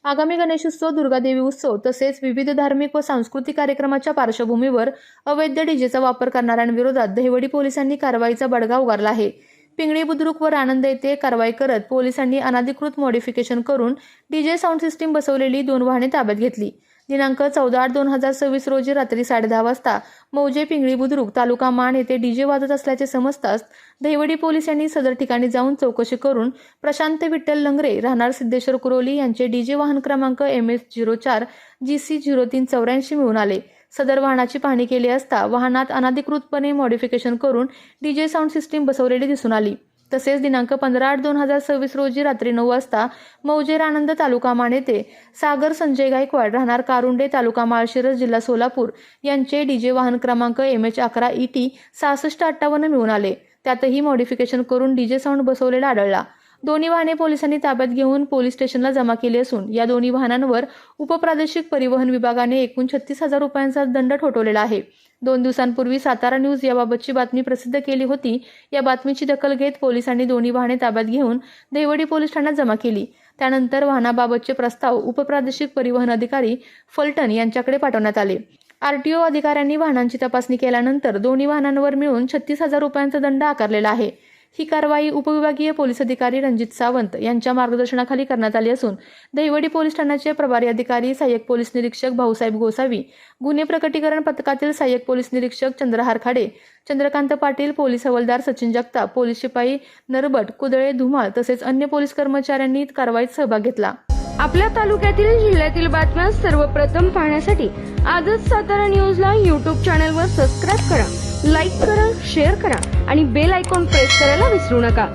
आगामी गणेशोत्सव, दुर्गादेवी उत्सव तसेच विविध धार्मिक व सांस्कृतिक कार्यक्रमाच्या पार्श्वभूमीवर अवैध डीजेचा वापर करणाऱ्यांविरोधात दहिवडी पोलिसांनी कारवाईचा बडगा उगारला आहे। पिंगळी बुद्रुक व राणंद येथे कारवाई करत पोलिसांनी अनधिकृत मॉडिफिकेशन करून डीजे साऊंड सिस्टीम बसवलेली 2 वाहने ताब्यात घेतली। दिनांक 14/8/2026 रोजी रात्री 10:30 वाजता मौजे पिंगळी बुद्रुक तालुका मान येथे डीजे वाजत असल्याचे समजताच दहिवडी पोलीस यांनी सदर ठिकाणी जाऊन चौकशी करून प्रशांत विठ्ठल लंगरे राहणार सिद्धेश्वर कुरोली यांचे डीजे वाहन क्रमांक MS04 GC 0384 मिळून आले। सदर वाहनाची पाहणी केली असता वाहनात अनधिकृतपणे मॉडिफिकेशन करून डीजे साऊंड सिस्टीम बसवलेली दिसून आली। तसेच दिनांक 15/8/2026 रोजी रात्री 9 वाजता मौजे राणंद तालुका मान येथे सागर संजय गायकवाड राहणार कारुंडे तालुका माळशिरस जिल्हा सोलापूर यांचे डीजे वाहन क्रमांक MH11 ET 6658 मिळून आले। त्यातही मॉडिफिकेशन करून डीजे साऊंड बसवलेला आढळला। दोन्ही वाहने पोलिसांनी ताब्यात घेऊन पोलीस स्टेशनला जमा केली असून या दोन्ही वाहनांवर उपप्रादेशिक परिवहन विभागाने एकूण 36,000 रुपयांचा दंड ठोठावलेला आहे। 2 दिवसांपूर्वी सातारा न्यूज याबाबतची बातमी प्रसिद्ध केली होती। या बातमीची दखल घेत पोलिसांनी दोन्ही वाहने ताब्यात घेऊन दहिवडी पोलीस ठाण्यात जमा केली। त्यानंतर वाहनाबाबतचे प्रस्ताव उपप्रादेशिक परिवहन अधिकारी फलटण यांच्याकडे पाठवण्यात आले। RTO अधिकाऱ्यांनी वाहनांची तपासणी केल्यानंतर दोन्ही वाहनांवर मिळून 36,000 रुपयांचा दंड आकारलेला आहे। ही कारवाई उपविभागीय पोलीस अधिकारी रणजित सावंत यांच्या मार्गदर्शनाखाली करण्यात आली असून दहिवडी पोलीस ठाण्याचे प्रभारी अधिकारी सहाय्यक पोलीस निरीक्षक भाऊसाहेब गोसावी, गुन्हे प्रकटीकरण पथकातील सहाय्यक पोलीस निरीक्षक चंद्रहार खाडे, चंद्रकांत पाटील, पोलीस हवालदार सचिन जगताप, पोलीस शिपाई नरबट, कुदळे, धुमाळ तसेच अन्य पोलीस कर्मचाऱ्यांनी कारवाईत सहभाग घेतला। आपल्या तालुक्यातील जिल्ह्यातील बातम्या सर्वप्रथम पाहण्यासाठी आजच सातारा न्यूजला YouTube चॅनलवर सबस्क्राइब करा, लाईक करा, शेअर करा आणि बेल आयकॉन प्रेस करायला विसरू नका।